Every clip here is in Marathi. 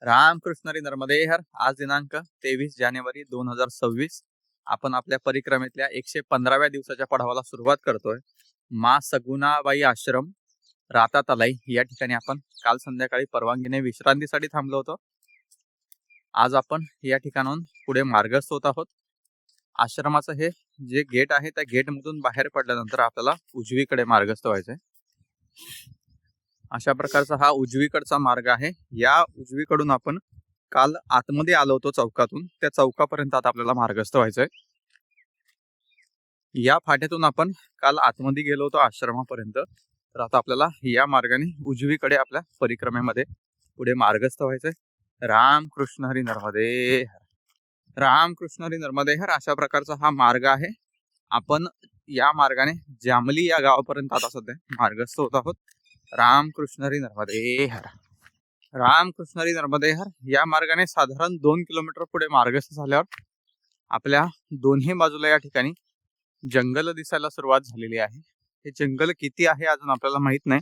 रामकृष्ण हरी नर्मदे हर. आज दिनांक 23 जानेवारी 2026. आपण आपल्या परिक्रमेतल्या 115व्या दिवसाच्या पडावाला सुरुवात करतोय. मा सगुणाबाई आश्रम रातातलाई या ठिकाणी आपण काल संध्याकाळी परवानगीने विश्रांतीसाठी थांबलो होतो. आज आपण या ठिकाणाहून पुढे मार्गस्थ होत आहोत. आश्रमाचं हे जे गेट आहे त्या गेटमधून बाहेर पडल्यानंतर आपल्याला उजवीकडे मार्गस्थ व्हायचंय. अशा प्रकारचा हा उजवीकडचा मार्ग आहे. या उजवीकडून आपण काल आतमध्ये आलो होतो चौकातून, त्या चौकापर्यंत आता आपल्याला मार्गस्थ व्हायचंय. या फाट्यातून आपण काल आतमध्ये गेलो होतो आश्रमापर्यंत, तर आता आपल्याला या मार्गाने उजवीकडे आपल्या परिक्रमेमध्ये पुढे मार्गस्थ व्हायचंय. रामकृष्ण हरी नर्मदे हर. रामकृष्ण हरी नर्मदे हर. अशा प्रकारचा हा मार्ग आहे. आपण या मार्गाने जामली या गावापर्यंत आता सध्या मार्गस्थ होत आहोत. रामकृष्ण हरी नर्मदे हर. रामकृष्ण हरी नर्मदे हर. या मार्गाने साधारण 2 किलोमीटर पुढे मार्गस्थ झाल्यावर आपल्या दोन्ही बाजूला या ठिकाणी जंगल दिसायला सुरुवात झालेली आहे. हे जंगल किती आहे अजून आपल्याला माहित नाही,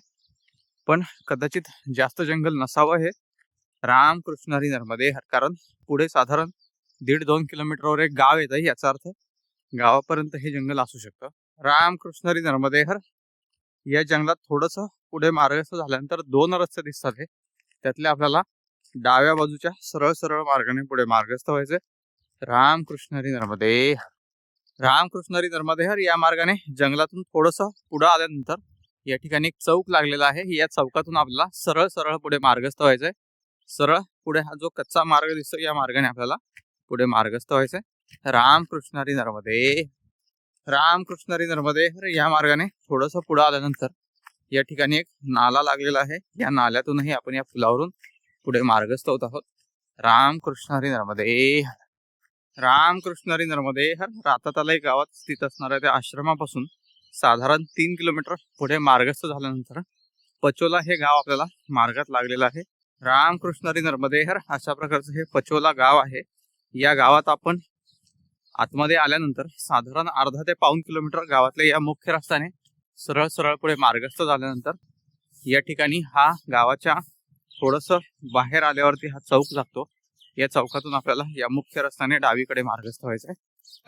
पण कदाचित जास्त जंगल नसावं हे. रामकृष्ण हरी नर्मदे हर. कारण पुढे साधारण 1.5-2 किलोमीटरवर एक गाव येत आहे, याचा अर्थ गावापर्यंत हे जंगल असू शकतं. रामकृष्ण हरी नर्मदे हर. या जंगलात थोडस पुढे मार्गस्थ झाल्यानंतर 2 रस्ते दिसतात हे. त्यातले आपल्याला डाव्या बाजूच्या सरळ सरळ मार्गाने पुढे मार्गस्थ व्हायचे. रामकृष्ण हरी नर्मदे हर. रामकृष्ण हरी नर्मदे हर. या मार्गाने जंगलातून थोडस पुढे आल्यानंतर या ठिकाणी एक चौक लागलेला आहे. या चौकातून आपल्याला सरळ सरळ पुढे मार्गस्थ व्हायचंय. सरळ पुढे हा जो कच्चा मार्ग दिसतो या मार्गाने आपल्याला पुढे मार्गस्थ व्हायचंय. रामकृष्ण हरी नर्मदे. रामकृष्ण हरी नर्मदे हर. या मार्गाने थोडस पुढे आल्यानंतर या ठिकाणी एक नाला लागलेला आहे. या नाल्यातूनही आपण या पुलावरून पुढे मार्गस्थ होत आहोत. रामकृष्ण हरी नर्मदे हर. रामकृष्ण हरी नर्मदे हर. रातातलाई गावात स्थित असणाऱ्या त्या आश्रमापासून साधारण 3 किलोमीटर पुढे मार्गस्थ झाल्यानंतर पचोला हे गाव आपल्याला मार्गात लागलेलं आहे. रामकृष्ण हरी नर्मदे हर. अशा प्रकारचं हे पचोला गाव आहे. या गावात आपण आतमध्ये आल्यानंतर साधारण अर्धा ते पाऊण किलोमीटर गावातल्या या मुख्य रस्त्याने सरळ सरळ पुढे मार्गस्थ झाल्यानंतर या ठिकाणी हा गावाच्या थोडस बाहेर आल्यावरती हा चौक लागतो. या चौकातून आपल्याला या मुख्य रस्त्याने डावीकडे मार्गस्थ व्हायचंय.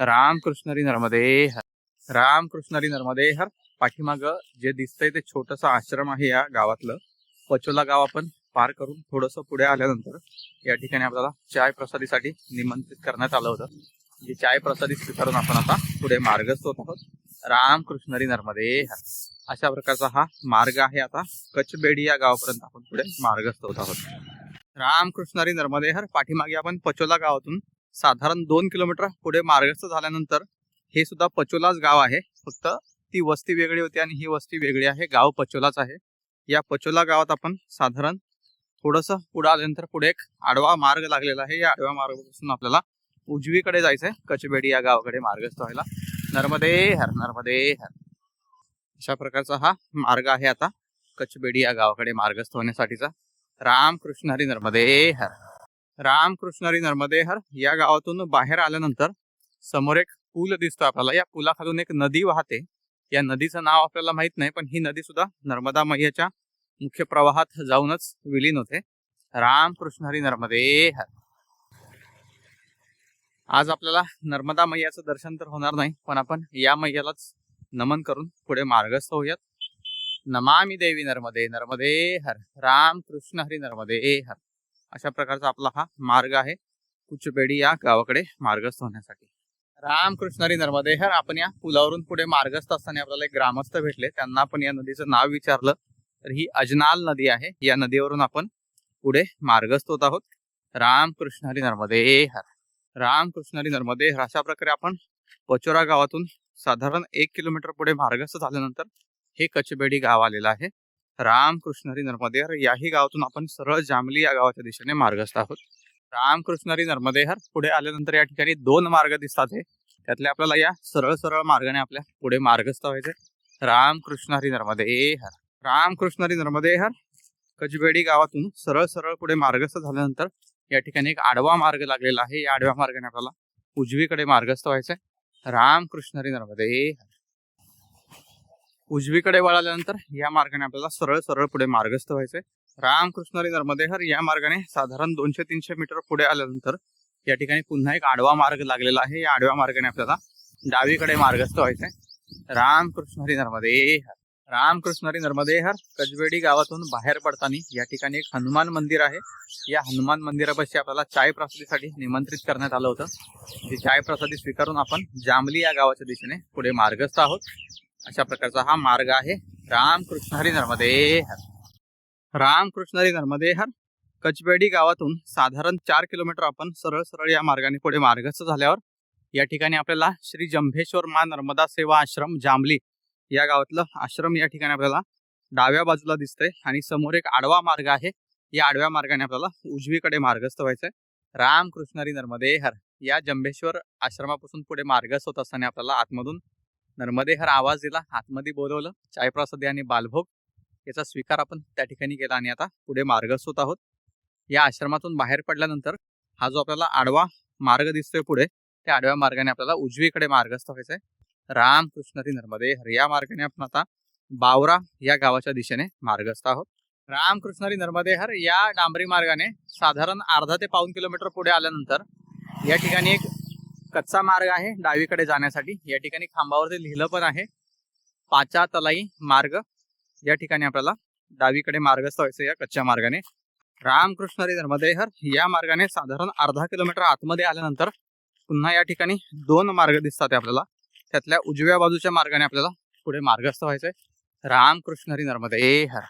रामकृष्ण हरी नर्मदे हर. रामकृष्ण हरी नर्मदे हर. पाठीमाग जे दिसतंय ते छोटस आश्रम आहे या गावातलं. पचोला गाव आपण पार करून थोडस पुढे आल्यानंतर या ठिकाणी आपल्याला चाय प्रसादीसाठी निमंत्रित करण्यात आलं होतं. जी चाय प्रसादी स्वीकारून आपण आता पुढे मार्गस्थ होत आहोत. रामकृष्ण हरी नर्मदे हर. अशा प्रकारचा हा मार्ग आहे. आता कचबेडी या गावापर्यंत आपण पुढे मार्गस्थ होत आहोत. रामकृष्ण हरी नर्मदे हर. पाठीमागे आपण पचोला गावातून साधारण 2 किलोमीटर पुढे मार्गस्थ झाल्यानंतर हे सुद्धा पचोलाच गाव आहे. फक्त ती वस्ती वेगळी होती आणि ही वस्ती वेगळी आहे. गाव पचोलाच आहे. या पचोला गावात आपण साधारण थोडस पुढे आल्यानंतर पुढे एक आडवा मार्ग लागलेला आहे. या आडव्या मार्गापासून आपल्याला उजवीकडे जायचंय कचबेडी या गावाकडे मार्गस्थ व्हायला. नर्मदे हर. नर्मदे हर. अशा प्रकारचा हा मार्ग आहे आता कचबेडी या गावाकडे मार्गस्थ होण्यासाठीचा. रामकृष्ण हरी नर्मदे हर. रामकृष्ण हरी नर्मदे हर. या गावातून बाहेर आल्यानंतर समोर एक पूल दिसतो आपल्याला. या पुलाखालून एक नदी वाहते. या नदीचं नाव आपल्याला माहित नाही, पण ही नदी सुद्धा नर्मदा मैयाच्या मुख्य प्रवाहात जाऊनच विलीन होते. रामकृष्ण हरी नर्मदे हर. आज आपल्याला नर्मदा मैयाचं दर्शन तर होणार नाही, पण आपण या मैयालाच नमन करून पुढे मार्गस्थ होऊयात. नमामि देवी नर्मदे. नर्मदे हर. रामकृष्ण हरी नर्मदे हर. अशा प्रकारचा आपला हा मार्ग आहे कुचबेडी या गावाकडे मार्गस्थ होण्यासाठी. रामकृष्ण हरी नर्मदे हर. आपण या पुलावरून पुढे मार्गस्थ असताना आपल्याला एक ग्रामस्थ भेटले. त्यांना आपण या नदीचं नाव विचारलं तर ही अजनाल नदी आहे. या नदीवरून आपण पुढे मार्गस्थ होत आहोत. रामकृष्ण हरी नर्मदे हर. रामकृष्ण हरी नर्मदे हर. अशा प्रकारे आपण पचोरा गावातून साधारण 1 किलोमीटर पुढे मार्गस्थ झाल्यानंतर हे कचबेडी गाव आलेलं आहे. रामकृष्ण हरी नर्मदे हर. याही गावातून आपण सरळ जामली या गावाच्या दिशेने मार्गस्थ आहोत. रामकृष्ण हरी नर्मदे हर. पुढे आल्यानंतर या ठिकाणी 2 मार्ग दिसतात आहे. त्यातले आपल्याला या सरळ सरळ मार्गाने आपल्या पुढे मार्गस्थ व्हायचे. रामकृष्ण हरी नर्मदे हर. रामकृष्ण हरी नर्मदे हर. कचबेडी गावातून सरळ सरळ पुढे मार्गस्थ झाल्यानंतर या ठिकाणी एक आडवा मार्ग लागलेला आहे. या आडव्या मार्गाने आपल्याला उजवीकडे मार्गस्थ व्हायचंय. रामकृष्ण हरी नर्मदे हर. उजवीकडे वळाल्यानंतर या मार्गाने आपल्याला सरळ सरळ पुढे मार्गस्थ व्हायचंय। रामकृष्ण हरी नर्मदे हर या मार्गाने साधारण 200-300 मीटर पुढे आल्यानंतर या ठिकाणी पुन्हा एक आडवा मार्ग लागलेला आहे। या आडव्या मार्गाने आपल्याला डावीकडे मार्गस्थ व्हायचंय। रामकृष्ण हरी नर्मदे हर, रामकृष्ण हरी नर्मदे हर। कजवेडी गावातून बाहेर पडताना या ठिकाणी एक हनुमान मंदिर आहे। या हनुमान मंदिरापाशी आपल्याला चाय प्रसादीसाठी निमंत्रित करण्यात आलं होतं। जी चाय प्रसादी स्वीकारून आपण जांभली या गावाच्या दिशेने पुढे मार्गस्थ आहोत। अशा प्रकारचा हा मार्ग आहे। रामकृष्ण हरी नर्मदे हर, रामकृष्ण हरी नर्मदे हर। कचबेडी गावातून साधारण 4 किलोमीटर आपण सरळ सरळ या मार्गाने पुढे मार्गस्थ झाल्यावर या ठिकाणी आपल्याला श्री जंभेश्वर माँ नर्मदा सेवा आश्रम जांभली या गावातलं आश्रम या ठिकाणी आपल्याला डाव्या बाजूला दिसतंय आणि समोर एक आडवा मार्ग आहे। या आडव्या मार्गाने आपल्याला उजवीकडे मार्गस्थ व्हायचंय। रामकृष्ण हरी नर्मदे हर। या जंभेश्वर आश्रमापासून पुढे मार्गस्थ होत असताना आपल्याला आतमधून नर्मदे हर आवाज दिला, आतमध्ये बोलवलं। चाय प्रसादी आणि बालभोग याचा स्वीकार आपण त्या ठिकाणी केला आणि आता पुढे मार्गस्थ होत आहोत। या आश्रमातून बाहेर पडल्यानंतर हा जो आपल्याला आडवा मार्ग दिसतोय पुढे, त्या आडव्या मार्गाने आपल्याला उजवीकडे मार्गस्थ व्हायचंय। रामकृष्ण हरी नर्मदे हर। या मार्गाने आपण आता बावरा या गावाच्या दिशेने मार्गस्थ आहोत। रामकृष्ण हरी नर्मदे हर। या डांबरी मार्गाने साधारण अर्धा ते पाऊण किलोमीटर पुढे आल्यानंतर या ठिकाणी एक कच्चा मार्ग आहे डावीकडे जाण्यासाठी। या ठिकाणी खांबावरती लिहिलं पण आहे पाचा तलाई मार्ग। या ठिकाणी आपल्याला डावीकडे मार्गस्थ व्हायचं या कच्च्या मार्गाने। रामकृष्ण हरी नर्मदे हर। या मार्गाने साधारण अर्धा किलोमीटर आतमध्ये आल्यानंतर पुन्हा या ठिकाणी 2 मार्ग दिसतात आपल्याला। त्यातल्या उजव्या बाजूच्या मार्गाने आपल्याला पुढे मार्गस्थ व्हायचंय। रामकृष्ण हरी नर्मदे हर।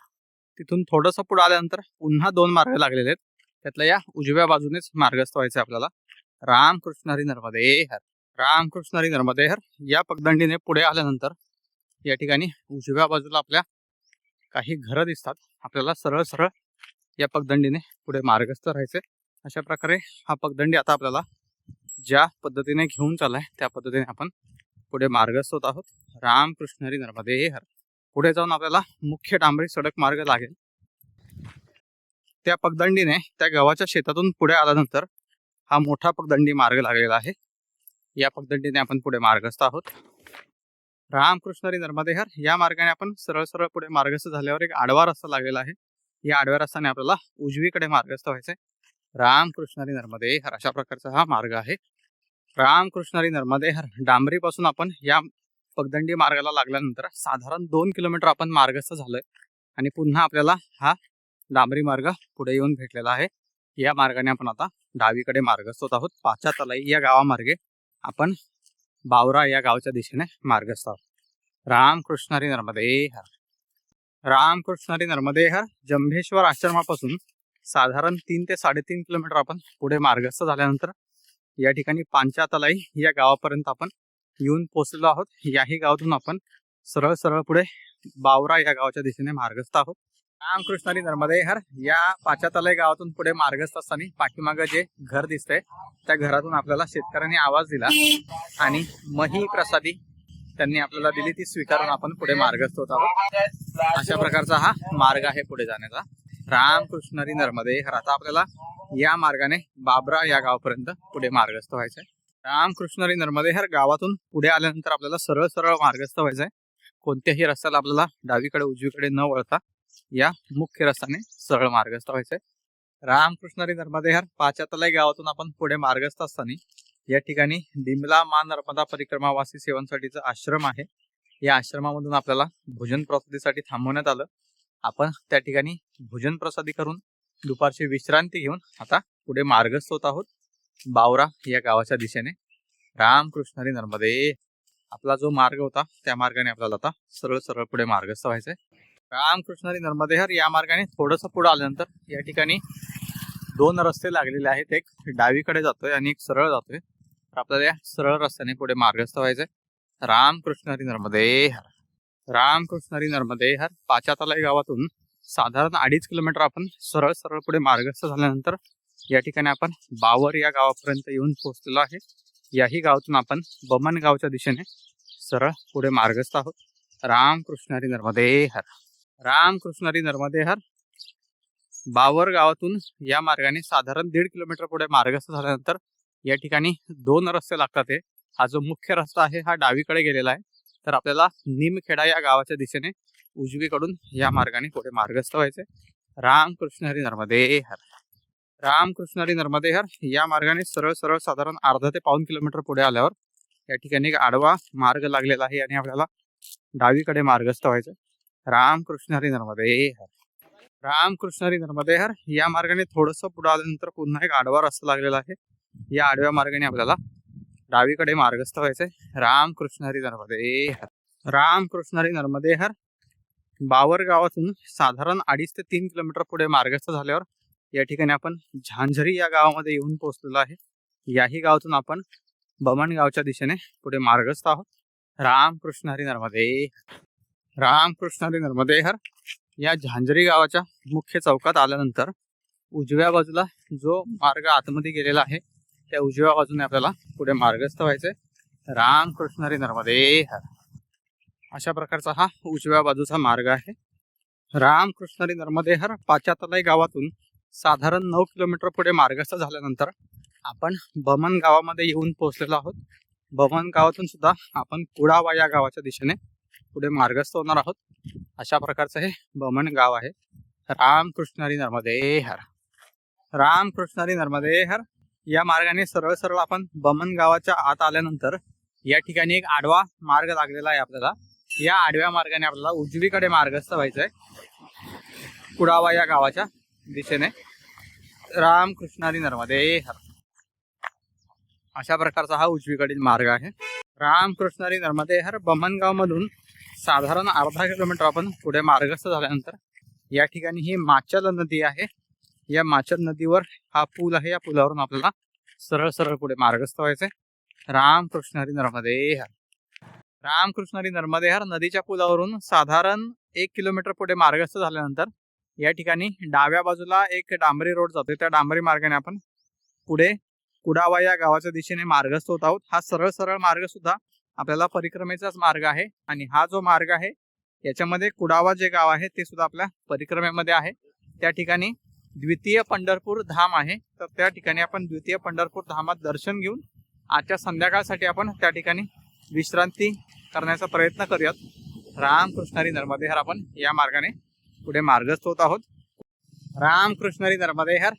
तिथून थोडंसं पुढे आल्यानंतर पुन्हा 2 मार्ग लागलेले आहेत। त्यातल्या या उजव्या बाजूनेच मार्गस्थ व्हायचंय आपल्याला। रामकृष्ण हरी नर्मदे हर, रामकृष्ण हरी नर्मदे हर। या पगदंडीने पुढे आल्यानंतर या ठिकाणी उजव्या बाजूला आपल्या काही घरं दिसतात। आपल्याला सरळ सरळ या पगदंडीने पुढे मार्गस्थ राहायचे। अशा प्रकारे हा पगदंडी आता आपल्याला ज्या पद्धतीने घेऊन चाललाय त्या पद्धतीने आपण पुढे मार्गस्थ होत आहोत। रामकृष्ण हरी नर्मदे हर। पुढे जाऊन आपल्याला मुख्य डांबरी सडक मार्ग लागेल। त्या पगदंडीने त्या गावाच्या शेतातून पुढे आल्यानंतर हा मोठा पगदंडी मार्ग लागलेला आहे। या पगदंडीने आपण पुढे मार्गस्थ आहोत। रामकृष्ण हरी नर्मदे हर। या मार्गाने आपण सरळ सरळ पुढे मार्गस्थ झाल्यावर एक आडवा रस्ता लागलेला आहे। या आडव्या रस्त्याने आपल्याला उजवीकडे मार्गस्थ व्हायचंय। रामकृष्ण हरी नर्मदे हर। अशा प्रकारचा हा मार्ग आहे। रामकृष्ण हरी नर्मदे हर। डांबरी पासून आपण या पगदंडी मार्गाला लागल्यानंतर साधारण 2 किलोमीटर आपण मार्गस्थ झालोय आणि पुन्हा आपल्याला हा डांबरी मार्ग पुढे येऊन भेटलेला आहे। या मार्गाने आपण आता डावीकडे मार्गस्थ होत आहोत। पाचा तलाई या गावामार्गे आपण बावरा या गावाच्या दिशेने मार्गस्थ आहोत। रामकृष्ण हरी नर्मदे हर, रामकृष्ण हरी नर्मदे हर। जंभेश्वर आश्रमापासून साधारण 3 ते 3.5 किलोमीटर आपण पुढे मार्गस्थ झाल्यानंतर या ठिकाणी पांचातलाई या गावापर्यंत आपण येऊन पोहोचलेलो आहोत। याही गावातून आपण सरळ सरळ पुढे बावरा या गावाच्या दिशेने मार्गस्थ आहोत। रामकृष्ण हरी नर्मदे हर। या पाचातलाई गावातून पुढे मार्गस्थ असताना पाठीमागे जे घर दिसतंय त्या घरातून आपल्याला शेतकऱ्यांनी आवाज दिला आणि मही प्रसादी त्यांनी आपल्याला दिली, ती स्वीकारून आपण पुढे मार्गस्थ होत आहोत। अशा प्रकारचा हा मार्ग आहे पुढे जाण्याचा। रामकृष्ण हरी नर्मदे हर। आता आपल्याला या मार्गाने बाबरा या गावापर्यंत पुढे मार्गस्थ व्हायचंय। रामकृष्ण हरी नर्मदे हर। गावातून पुढे आल्यानंतर आपल्याला सरळ सरळ मार्गस्थ व्हायचंय। कोणत्याही रस्त्याला आपल्याला डावीकडे उजवीकडे न वळता या मुख्य रस्त्याने सरळ मार्गस्थ व्हायचंय। रामकृष्ण हरी नर्मदे हर। पाचातलाई गावातून आपण पुढे मार्गस्थ असताना या ठिकाणी डिमला माँ नर्मदा परिक्रमावासी सेवांसाठीचा आश्रम आहे। या आश्रमामधून आपल्याला भोजन प्रसादीसाठी थांबवण्यात आलं। आपण त्या ठिकाणी भोजन प्रसादी करून दुपारची विश्रांती घेऊन आता पुढे मार्गस्थ होत आहोत बावरा या गावाच्या दिशेने। रामकृष्ण हरी नर्मदे। आपला जो मार्ग होता त्या मार्गाने आपल्याला आता सरळ सरळ पुढे मार्गस्थ व्हायचंय। रामकृष्ण हरी नर्मदे हर। या मार्गाने थोडंसं पुढे आल्यानंतर या ठिकाणी 2 रस्ते लागलेले आहेत। एक डावीकडे जातोय आणि एक सरळ जातोय। तर आपल्याला या सरळ रस्त्याने पुढे मार्गस्थ व्हायचंय। रामकृष्ण हरी नर्मदे हर, रामकृष्ण हरी नर्मदे हर। पाचातलाई गावातून साधारण 2.5 किलोमीटर आपण सरळ सरळ पुढे मार्गस्थ झाल्यानंतर या ठिकाणी आपण बावर या गावापर्यंत येऊन पोहोचलेलो आहे। याही गावातून आपण बमन गावच्या दिशेने सरळ पुढे मार्गस्थ आहोत। रामकृष्ण हरी नर्मदे हर, रामकृष्ण हरी नर्मदे हर। बावर गावातून या मार्गाने साधारण 1.5 किलोमीटर पुढे मार्गस्थ झाल्यानंतर या ठिकाणी 2 रस्ते लागतात। हा जो मुख्य रस्ता आहे हा डावीकडे गेलेला आहे, तर आपल्याला निमखेडा या गावाच्या दिशेने उजवीकडून या मार्गाने पुढे मार्गस्थ व्हायचे। रामकृष्ण हरी नर्मदे हर। रामकृष्ण हरी नर्मदे हर या मार्गाने सरळ सरळ साधारण अर्धा ते पाऊण किलोमीटर पुढे आल्यावर या ठिकाणी एक आडवा मार्ग लागलेला आहे आणि आपल्याला डावीकडे मार्गस्थ व्हायचं। रामकृष्ण हरी नर्मदे हर। रामकृष्ण हरी नर्मदे हर या मार्गाने थोडंसं पुढे आल्यानंतर पुन्हा एक आडवा रस्ता लागलेला आहे। या आडव्या मार्गाने आपल्याला डावीकडे मार्गस्थ व्हायचंय। रामकृष्ण हरी नर्मदे हर। रामकृष्ण हरी नर्मदे हर। बावर गावातून साधारण 2.5 ते 3 किलोमीटर पुढे मार्गस्थ झाल्यावर या ठिकाणी आपण झांझरी या गावामध्ये येऊन पोहोचलेलो आहे। याही गावातून आपण बमण गावच्या दिशेने पुढे मार्गस्थ आहोत। रामकृष्ण हरी नर्मदे। रामकृष्ण हरी नर्मदे हर या झांझरी गावाच्या मुख्य चौकात आल्यानंतर उजव्या बाजूला जो मार्ग आतमध्ये गेलेला आहे त्या उजव्या बाजूने आपल्याला पुढे मार्गस्थ व्हायचंय। रामकृष्ण हरी नर्मदे हर। अशा प्रकारचा हा उजव्या बाजूचा मार्ग आहे। रामकृष्ण हरी नर्मदे हर पाचातलाई गावातून साधारण 9 किलोमीटर पुढे मार्गस्थ झाल्यानंतर आपण बमण गावामध्ये येऊन पोहोचलेलो आहोत। बमण गावातून सुद्धा आपण कुडावा या गावाच्या दिशेने पुढे मार्गस्थ होणार आहोत। अशा प्रकारचं हे बमण गाव आहे। रामकृष्ण हरी नर्मदे हर। रामकृष्ण हरी नर्मदे हर या मार्गाने सरळ सरळ आपण बमण गावाच्या आत आल्यानंतर या ठिकाणी एक आडवा मार्ग लागलेला आहे आपल्याला। या आडव्या मार्गाने आपल्याला उजवीकडे मार्गस्थ व्हायचंय कुडावा या गावाच्या दिशेने। रामकृष्ण हरी नर्मदे हर। अशा प्रकारचा हा उजवीकडील मार्ग आहे। रामकृष्ण हरी नर्मदे हर बमणगाव मधून साधारण अर्धा किलोमीटर आपण पुढे मार्गस्थ झाल्यानंतर या ठिकाणी ही माचल नदी आहे। या माचल नदीवर हा पूल आहे। या पुलावरून आपल्याला सरळ सरळ पुढे मार्गस्थ व्हायचंय। रामकृष्ण हरी नर्मदे हर। रामकृष्ण हरी नर्मदे हर नदीच्या पुलावरून साधारण 1 किलोमीटर पुढे मार्गस्थ झाल्यानंतर या ठिकाणी डाव्या बाजूला एक डांबरी रोड जातो। त्या डांबरी मार्गाने आपण पुढे कुडावा या गावाच्या दिशेने मार्गस्थ होत आहोत। हा सरळ सरळ मार्ग सुद्धा आपल्याला परिक्रमेचाच मार्ग आहे आणि हा जो मार्ग आहे याच्यामध्ये कुडावा जे गाव आहे ते सुद्धा आपल्या परिक्रमेमध्ये आहे। त्या ठिकाणी द्वितीय पंढरपूर धाम आहे। तर त्या ठिकाणी आपण द्वितीय पंढरपूर धामात दर्शन घेऊन आजच्या संध्याकाळसाठी आपण त्या ठिकाणी विश्रांती करण्याचा प्रयत्न करूयात। रामकृष्ण हरी नर्मदे हर आपण या मार्गाने पुढे मार्गस्थ होत आहोत। रामकृष्ण हरी नर्मदे हर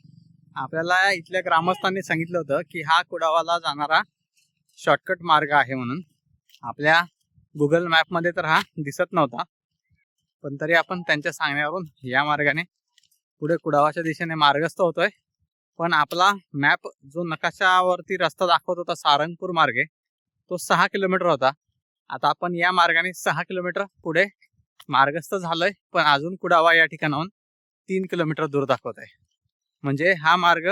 आपल्याला इथल्या ग्रामस्थांनी सांगितलं होतं की हा कुडावाला जाणारा शॉर्टकट मार्ग आहे म्हणून। आपल्या गुगल मॅप मध्ये तर हा दिसत नव्हता, पण तरी आपण त्यांच्या सांगण्यावरून या मार्गाने पुढे कुडावाच्या दिशेने मार्गस्थ होतोय। पण आपला मॅप जो नकाशावरती रस्ता दाखवत होता सारंगपूर मार्गे तो 6 किलोमीटर होता। आता आपण या मार्गाने 6 किलोमीटर पुढे मार्गस्थ झालोय, पण अजून कुडावा या ठिकाणाहून 3 किलोमीटर दूर दाखवत आहे। म्हणजे हा मार्ग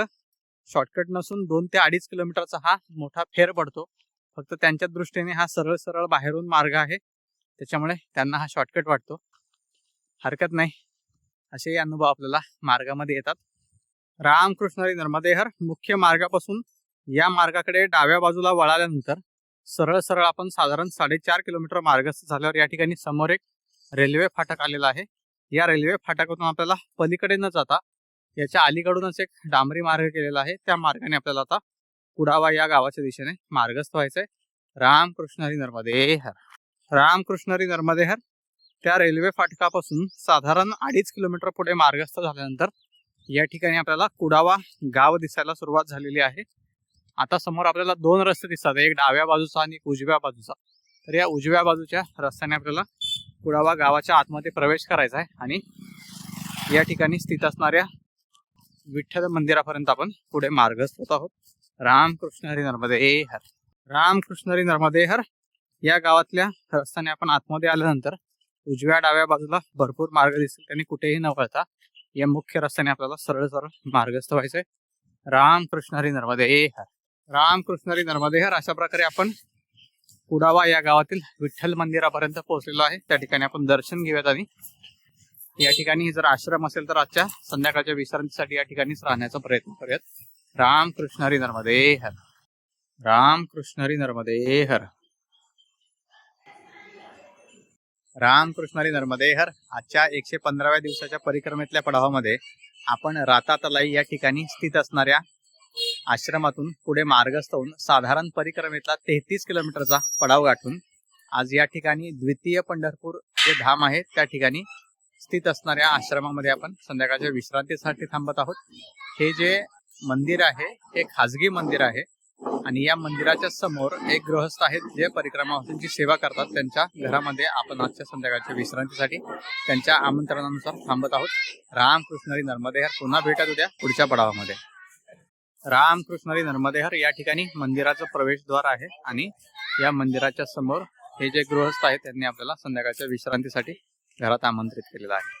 शॉर्टकट नसून 2 ते 2.5 किलोमीटरचा हा मोठा फेर पडतो। फक्त त्यांच्या दृष्टीने हा सरळ सरळ बाहेरून मार्ग आहे, त्याच्यामुळे त्यांना हा शॉर्टकट वाटतो। हरकत नाही, असेही अनुभव आपल्याला मार्गामध्ये येतात। रामकृष्ण हरी नर्मदे हर मुख्य मार्गापासून या मार्गाकडे डाव्या बाजूला वळाल्यानंतर सरळ सरळ आपण साधारण 4.5 किलोमीटर मार्गस्थ झाल्यावर या ठिकाणी समोर एक रेल्वे फाटक आलेला आहे। या रेल्वे फाटकातून आपल्याला पलीकडे न जाता याच्या अलीकडूनच एक डांबरी मार्ग केलेला आहे। त्या मार्गाने आपल्याला आता कुडावा या गावाच्या दिशेने मार्गस्थ व्हायचंय। रामकृष्ण हरी नर्मदे हर। रामकृष्ण हरी नर्मदे हर त्या रेल्वे फाटकापासून साधारण 2.5 किलोमीटर पुढे मार्गस्थ झाल्यानंतर या ठिकाणी आपल्याला कुडावा गाव दिसायला सुरुवात झालेली आहे। आता समोर आपल्याला 2 रस्ते दिसतात, एक डाव्या बाजूचा आणि एक उजव्या बाजूचा। तर या उजव्या बाजूच्या रस्त्याने आपल्याला कुडावा गावाच्या आतमध्ये प्रवेश करायचा आहे आणि या ठिकाणी स्थित असणाऱ्या विठ्ठल मंदिरापर्यंत आपण पुढे मार्गस्थ होत आहोत। रामकृष्ण हरी नर्मदे हर। रामकृष्ण हरी नर्मदे हर या गावातल्या रस्त्याने आपण आतमध्ये आल्यानंतर उजव्या डाव्या बाजूला भरपूर मार्ग दिसतील, त्यांनी कुठेही न वळता या मुख्य रस्त्याने आपल्याला सरळ सरळ मार्गस्थ व्हायचंय। रामकृष्ण हरी नर्मदे हर। रामकृष्ण हरी नर्मदे हर अशा प्रकारे आपण कुडावा या गावातील विठ्ठल मंदिरापर्यंत पोहोचलेलो आहे। त्या ठिकाणी आपण दर्शन घेऊयात आणि या ठिकाणी जर आश्रम असेल तर आजच्या संध्याकाळच्या विश्रांतीसाठी या ठिकाणीच राहण्याचा प्रयत्न करूयात। रामकृष्ण हरी नर्मदे हर। रामकृष्ण हरी नर्मदे हर। रामकृष्ण हरी नर्मदे हर आजच्या 115व्या दिवसाच्या परिक्रमेतल्या पडावामध्ये आपण रातातलाई या ठिकाणी स्थित असणाऱ्या आश्रमातून पुढे मार्गस्थ होऊन साधारण परिक्रमेतला 33 किलोमीटरचा पडाव गाठून आज या ठिकाणी द्वितीय पंढरपूर जे धाम आहे त्या ठिकाणी स्थित असणाऱ्या आश्रमामध्ये आपण संध्याकाळच्या विश्रांतीसाठी थांबत आहोत. हे जे मंदिर आहे हे खाजगी मंदिर आहे आणि या मंदिराच्या समोर एक गृहस्थ आहेत जे परिक्रमावासींची सेवा करतात. त्यांच्या घरामध्ये आपण आजच्या संध्याकाळच्या विश्रांतीसाठी त्यांच्या आमंत्रणानुसार थांबत आहोत. रामकृष्ण हरी नर्मदे हर. पुन्हा भेटत उद्या पुढच्या पडावामध्ये. रामकृष्ण हरी नर्मदे हर. या ठिकाणी मंदिराचं प्रवेशद्वार आहे आणि या मंदिराच्या समोर हे जे गृहस्थ आहेत त्यांनी आपल्याला संध्याकाळच्या विश्रांतीसाठी घरात आमंत्रित केलेलं आहे.